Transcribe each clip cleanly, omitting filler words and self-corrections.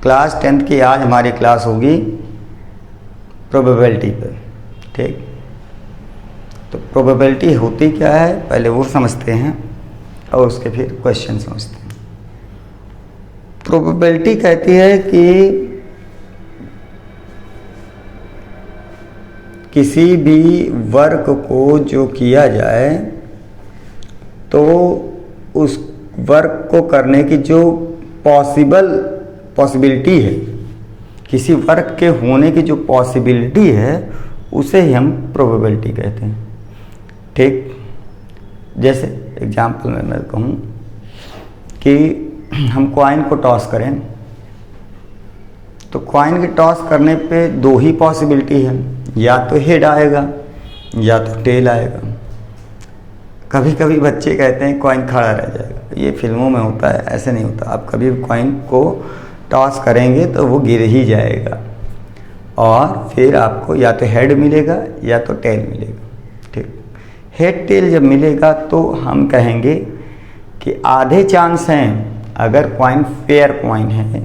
Class 10th की आज हमारी क्लास होगी प्रोबेबिलिटी पर। ठीक, तो प्रोबेबिलिटी होती क्या है पहले वो समझते हैं और उसके फिर क्वेश्चन समझते हैं। प्रोबेबिलिटी कहती है कि किसी भी वर्क को जो किया जाए तो उस वर्क को करने की जो पॉसिबिलिटी है, किसी वर्क के होने की जो पॉसिबिलिटी है उसे ही हम प्रोबेबिलिटी कहते हैं। ठीक, जैसे एग्जाम्पल में मैं कहूँ कि हम कॉइन को टॉस करें तो कॉइन के टॉस करने पे दो ही पॉसिबिलिटी है, या तो हेड आएगा या तो टेल आएगा। कभी कभी बच्चे कहते हैं कॉइन खड़ा रह जाएगा, ये फिल्मों में होता है, ऐसे नहीं होता। आप कभी भी कॉइन को टॉस करेंगे तो वो गिर ही जाएगा और फिर आपको या तो हेड मिलेगा या तो टेल मिलेगा। ठीक, हेड टेल जब मिलेगा तो हम कहेंगे कि आधे चांस हैं, अगर कॉइन फेयर कॉइन है,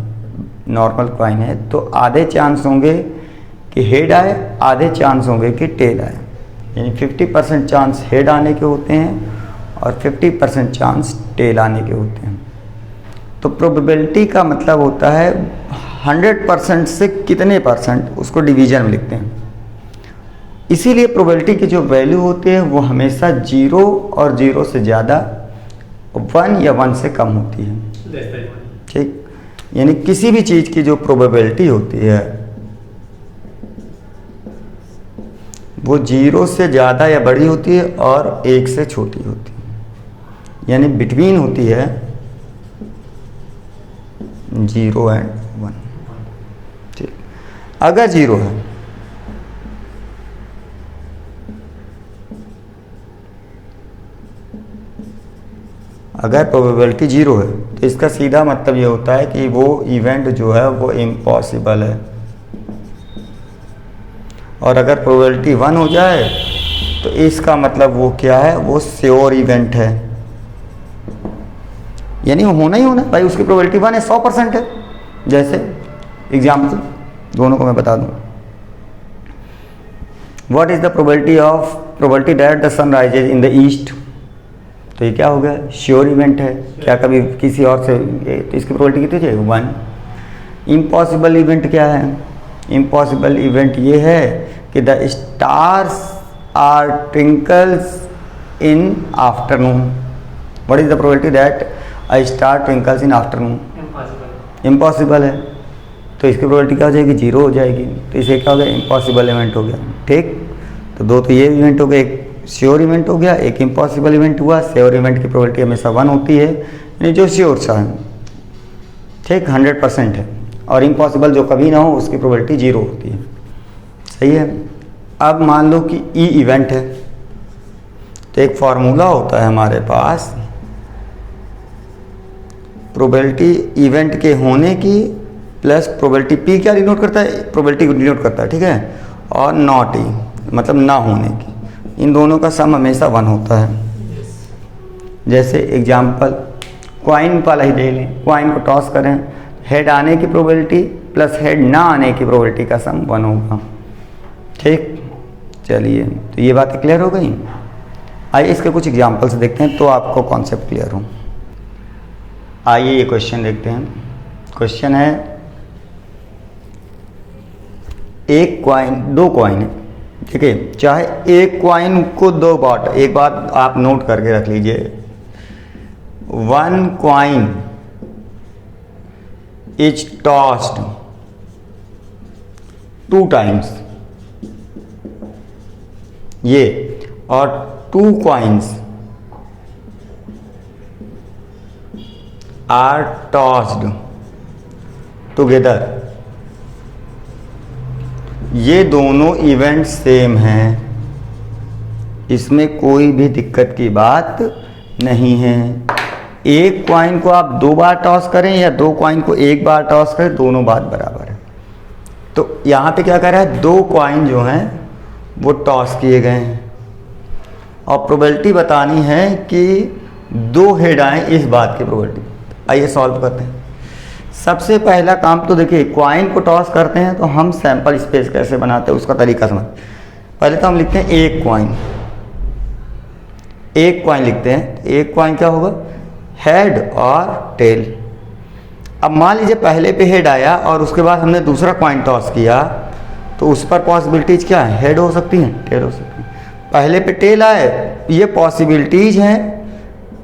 नॉर्मल कॉइन है, तो आधे चांस होंगे कि हेड आए, आधे चांस होंगे कि टेल आए। यानी 50% चांस हेड आने के होते हैं और 50% चांस टेल आने के होते हैं। तो प्रोबेबिलिटी का मतलब होता है 100% से कितने परसेंट, उसको डिवीजन में लिखते हैं। इसीलिए प्रोबेबिलिटी की जो वैल्यू होती है वो हमेशा 0 और 0 से ज़्यादा, 1 या 1 से कम होती है। ठीक, यानी किसी भी चीज़ की जो प्रोबेबिलिटी होती है वो 0 से ज़्यादा या बड़ी होती है और 1 से छोटी होती है, यानी बिटवीन होती है 0 एंड 1। ठीक, अगर 0 है अगर प्रोबेबिलिटी 0 है तो इसका सीधा मतलब ये होता है कि वो इवेंट जो है वो इम्पॉसिबल है। और अगर प्रोबेबिलिटी 1 हो जाए तो इसका मतलब वो क्या है, वो श्योर इवेंट है, यानी वो होना ही होना भाई, उसकी प्रोबेबिलिटी 1 है, 100% है। जैसे एग्जाम्पल दोनों को मैं बता दूं, what is the probability that the sun rises in the east, तो ये क्या हो गया, श्योर इवेंट है। क्या कभी किसी और से, तो इसकी प्रोबेबिलिटी कितनी चाहिए, 1। इम्पॉसिबल इवेंट क्या है, इम्पॉसिबल इवेंट ये है कि the stars are twinkles in afternoon. What is the probability that a star twinkles in afternoon, impossible है, तो इसकी प्रोबेबिलिटी क्या हो जाएगी, 0 हो जाएगी। तो इसे क्या हो गया, इम्पॉसिबल इवेंट हो गया। ठीक, तो दो तो ये इवेंट हो गए, एक श्योर इवेंट हो गया, एक इम्पॉसिबल इवेंट हुआ। श्योर इवेंट की प्रोबेबिलिटी हमेशा 1 होती है, यानी जो श्योर सा है, ठीक, 100% है, और इम्पॉसिबल जो कभी ना हो उसकी प्रोबेबिलिटी 0 होती है। सही है। अब मान लो कि ई इवेंट है, तो एक फार्मूला होता है हमारे पास प्रोबेबिलिटी इवेंट के होने की प्लस प्रोबेबिलिटी, पी क्या डिनोट करता है, प्रोबेबिलिटी को डिनोट करता है, ठीक है, और नॉट ई मतलब ना होने की, इन दोनों का सम हमेशा 1 होता है। जैसे एग्जाम्पल कॉइन वाला ही ले लें, कॉइन को टॉस करें, हेड आने की प्रोबेबिलिटी प्लस हेड ना आने की प्रोबेबिलिटी का सम 1 होगा। ठीक, चलिए, तो ये बातें क्लियर हो गई। आइए इसके कुछ एग्जाम्पल्स देखते हैं तो आपको कॉन्सेप्ट क्लियर हो। आइए ये क्वेश्चन देखते हैं। क्वेश्चन है, एक कॉइन, 2 कॉइन है, ठीक है, चाहे एक कॉइन को 2 बार, एक बात आप नोट करके रख लीजिए, 1 कॉइन इज टॉस्ड 2 टाइम्स, ये, और 2 कॉइन्स आर टॉस्ड टुगेदर। ये दोनों इवेंट सेम हैं, इसमें कोई भी दिक्कत की बात नहीं है। एक कॉइन को आप 2 बार टॉस करें या 2 कॉइन को 1 बार टॉस करें, दोनों बात बराबर है। तो यहाँ पे क्या कर रहा है, 2 कॉइन जो हैं वो टॉस किए गए हैं और प्रोबेबिलिटी बतानी है कि 2 हेड आए, इस बात की प्रोबेबिलिटी। आइए सॉल्व करते हैं। सबसे पहला काम तो देखिए, कॉइन को टॉस करते हैं तो हम सैंपल स्पेस कैसे बनाते हैं उसका तरीका समझ। पहले तो हम लिखते हैं एक कॉइन, एक कॉइन लिखते हैं। एक कॉइन क्या होगा, हेड और टेल। अब मान लीजिए पहले पे हेड आया और उसके बाद हमने दूसरा कॉइन टॉस किया, तो उस पर पॉसिबिलिटीज क्या है, हेड हो सकती हैं, टेल हो सकती है। पहले पे टेल आए, ये पॉसिबिलिटीज हैं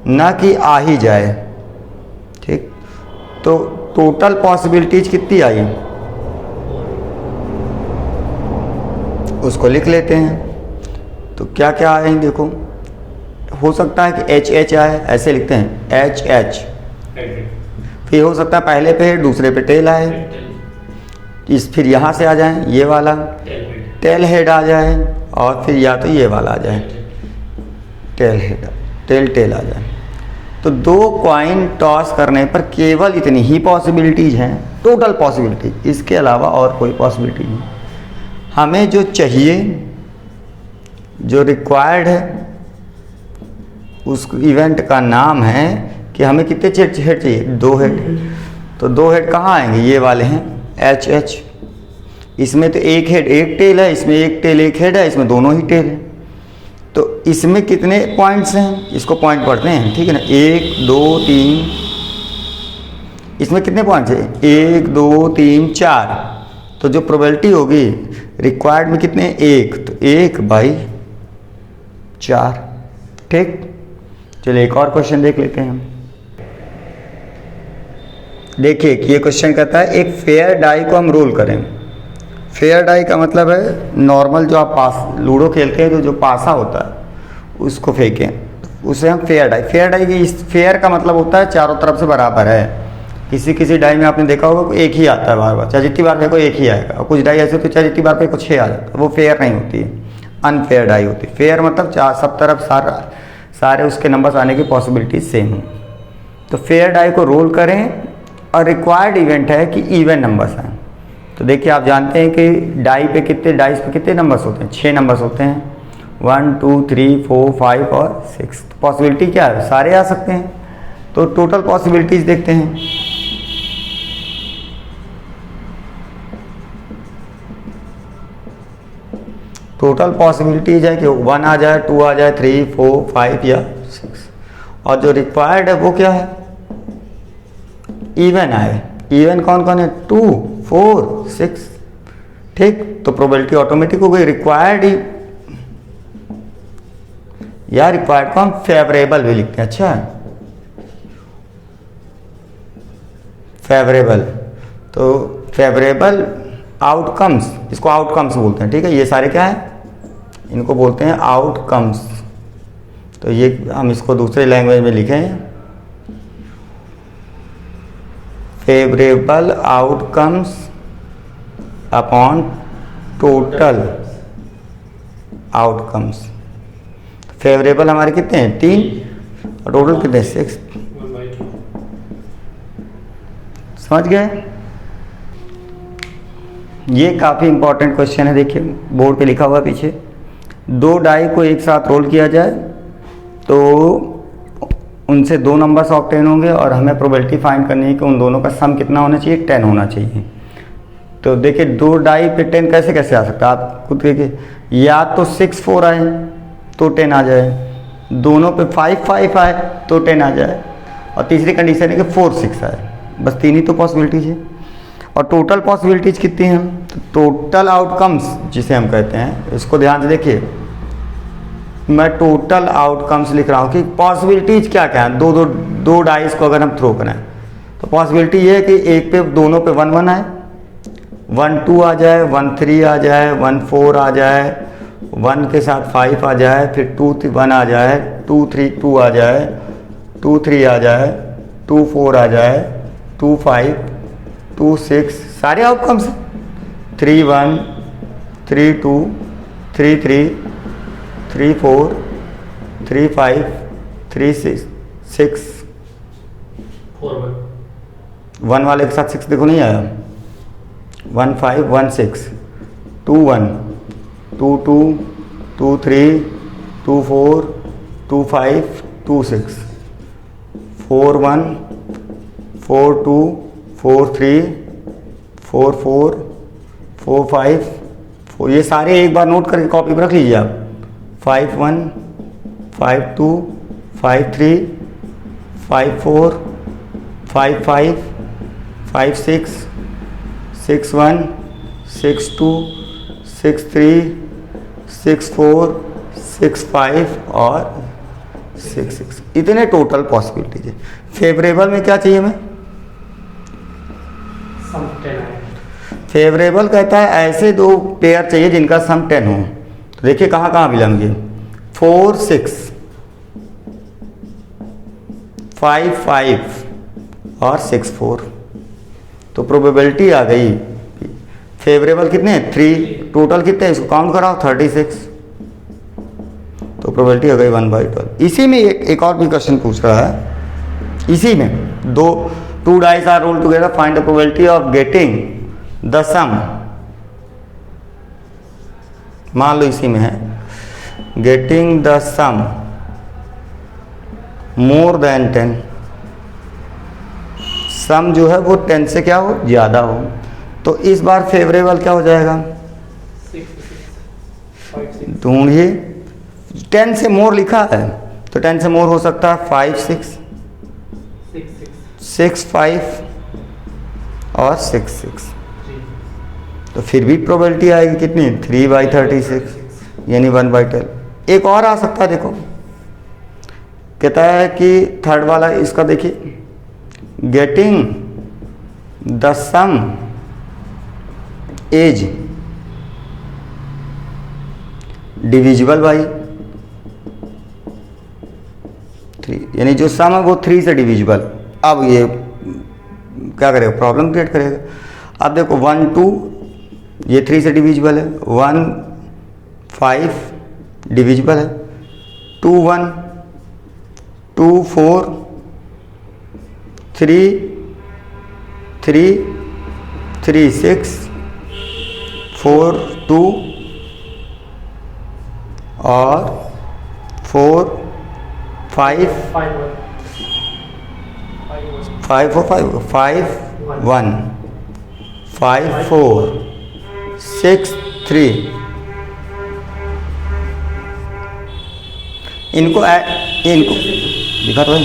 ना कि आ ही जाए, ठीक। तो टोटल पॉसिबिलिटीज कितनी आई उसको लिख लेते हैं। तो क्या क्या आएंगे देखो, हो सकता है कि एच एच आए, ऐसे लिखते हैं एच एच। फिर हो सकता है पहले पे हेड दूसरे पे टेल आए, फिर यहाँ से आ जाए ये वाला टेल हेड आ जाए, और फिर या तो ये वाला आ जाए टेल हेड, टेल टेल आ जाए। तो दो कॉइन टॉस करने पर केवल इतनी ही पॉसिबिलिटीज हैं, टोटल पॉसिबिलिटीज, इसके अलावा और कोई पॉसिबिलिटी नहीं। हमें जो चाहिए, जो रिक्वायर्ड है, उस इवेंट का नाम है कि हमें कितने हेड चाहिए, दो हेड। तो दो हेड कहाँ आएंगे, ये वाले हैं एच एच। इसमें तो एक हेड एक टेल है, इसमें एक टेल एक हेड है, इसमें दोनों ही टेल है। तो इसमें कितने पॉइंट्स हैं, इसको पॉइंट पढ़ते हैं, ठीक है ना, 1 2 3। इसमें कितने पॉइंट्स हैं, 1 2 3 4। तो जो प्रोबेबिलिटी होगी रिक्वायर्ड में कितने, 1, तो 1/4, ठीक। चलिए एक और क्वेश्चन देख लेते हैं हम। देखिए ये क्वेश्चन कहता है एक फेयर डाई को हम रोल करें। फेयर डाई का मतलब है नॉर्मल जो आप पास लूडो खेलते हैं, जो पासा होता है उसको फेंकें, उसे हम फेयर डाई। फेयर डाई की इस फेयर का मतलब होता है चारों तरफ से बराबर है। किसी डाई में आपने देखा होगा एक ही आता है बार बार, चाहे जितनी बार फेंको एक ही आएगा, और कुछ डाई ऐसे होती है चाहे जितनी बार फेंको 6 आ जाता है, वो फेयर नहीं होती है, अनफेयर डाई होती है। फेयर मतलब सब तरफ सारे उसके नंबर्स आने की पॉसिबिलिटी सेम हो। तो फेयर डाई को रोल करें और रिक्वायर्ड इवेंट है कि इवन नंबर्स हैं। तो देखिए आप जानते हैं कि डाइस पे कितने नंबर्स होते हैं, 6 नंबर्स होते हैं, 1 2 3 4 5 और 6। तो पॉसिबिलिटी क्या है, सारे आ सकते हैं। तो टोटल पॉसिबिलिटीज देखते हैं। टोटल पॉसिबिलिटीज है कि 1 आ जाए, 2 आ जाए, 3 4 5 या 6। और जो रिक्वायर्ड है वो क्या है, इवन आए। इवन कौन कौन है, 2 4 6, ठीक। तो प्रोबेबिलिटी ऑटोमेटिक हो गई। रिक्वायर्ड या रिक्वायर्ड को हम फेवरेबल भी लिखते हैं। अच्छा, फेवरेबल, तो फेवरेबल आउटकम्स, इसको आउटकम्स बोलते हैं, ठीक है। ये सारे क्या है, इनको बोलते हैं आउटकम्स। तो ये हम इसको दूसरे लैंग्वेज में लिखें, favourable outcomes upon total outcomes. Favourable हमारे कितने हैं, 3, और टोटल कितने, 6। समझ गए। ये काफ़ी इंपॉर्टेंट क्वेश्चन है। देखिए बोर्ड पे लिखा हुआ पीछे, 2 डाई को एक साथ रोल किया जाए तो उनसे 2 नंबर्स ऑब्टेन होंगे, और हमें प्रोबेबिलिटी फाइंड करनी है कि उन दोनों का सम कितना होना चाहिए, 10 होना चाहिए। तो देखिए 2 डाई पे 10 कैसे आ सकता है, आप खुद देखिए, या तो 6 4 आए तो 10 आ जाए, दोनों पे 5 5 आए तो 10 आ जाए, और तीसरी कंडीशन है कि 4 6 आए। बस 3 ही तो पॉसिबिलिटीज है। और टोटल पॉसिबिलिटीज कितनी हैं, तो टोटल आउटकम्स जिसे हम कहते हैं, इसको ध्यान से देखिए, मैं टोटल आउटकम्स लिख रहा हूँ कि पॉसिबिलिटीज क्या क्या है। दो डाइस को अगर हम थ्रो करें तो पॉसिबिलिटी ये है कि एक पे दोनों पे 1 1 आए, 1 2 आ जाए, 1 3 आ जाए, 1 4 आ जाए, 1 के साथ 5 आ जाए, फिर 2 1 आ जाए, 2 3 2 आ जाए, 2 3 आ जाए, 2 4 आ जाए, 2 5 2 6, सारे आउटकम्स 3 1 3 2 3 3 3 4 3 5 3 6 1 वाले के साथ 6 देखो नहीं आया, 1 5 1 6 2 1 2 2 2 3 2 4 2 5 2 6 4 1 4 2 4 3 4 4 4 5 4, ये सारे एक बार नोट करके कॉपी पर रख लीजिए आप। 5 1 5 2 5 3 5 4 5 5 5 6 6 1 6 2 6 3 6 4 6 5 और 6 6, इतने टोटल पॉसिबिलिटीज है। फेवरेबल में क्या चाहिए हमें? फेवरेबल कहता है ऐसे दो पेयर चाहिए जिनका सम 10 हो। तो देखिए कहाँ कहाँ मिलेंगे, 4 6 5 5 और 6 4। तो प्रोबेबिलिटी आ गई। फेवरेबल कितने? 3। टोटल कितने? इसको काउंट कराओ, 36। तो प्रोबेबिलिटी आ गई 1/12। इसी में एक और भी क्वेश्चन पूछ रहा है। इसी में two dice are rolled together, find the probability of getting the sum. मान लो इसी में है getting the sum more than 10। Sum जो है वो 10 से क्या हो? ज़्यादा हो। तो इस बार फेवरेबल क्या हो जाएगा? ढूंढिए। 10 से मोर लिखा है तो 10 से मोर हो सकता है 5 6 6 5 और 6 6। तो फिर भी प्रोबेबिलिटी आएगी कितनी? 3/36 यानी 1/12। एक और आ सकता है, देखो कहता है कि थर्ड वाला इसका देखिए, getting the some is divisible by 3, यानी जो सम है वो 3 से डिविजिबल। अब ये क्या करेगा? प्रॉब्लम क्रिएट करेगा। अब देखो 1 2 ये 3 से डिविजिबल है, 1 5 डिविजिबल है, 2 1 2 4 3 3 3 6 4 2 और 4 5 5 5 1 5 4 6 3। इनको दिखा तो है।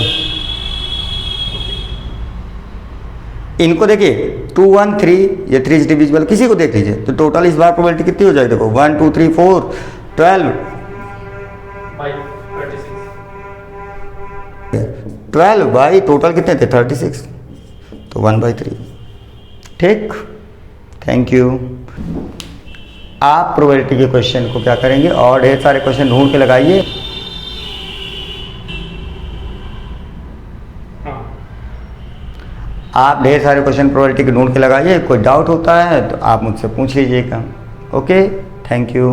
इनको देखिए 2 1 3, ये 3 इज डिविजिबल, किसी को देख लीजिए। तो टोटल इस बार प्रोबेबिलिटी कितनी हो जाएगी? देखो 1 2 3 4 12 12 बाई टोटल कितने थे? 36। तो 1/3। ठीक, थैंक यू। आप प्रोबेबिलिटी के क्वेश्चन को क्या करेंगे और ढेर सारे क्वेश्चन ढूंढ के लगाइए। आप ढेर सारे क्वेश्चन प्रोबेबिलिटी के ढूंढ के लगाइए। कोई डाउट होता है तो आप मुझसे पूछ लीजिएगा। Okay, thank you.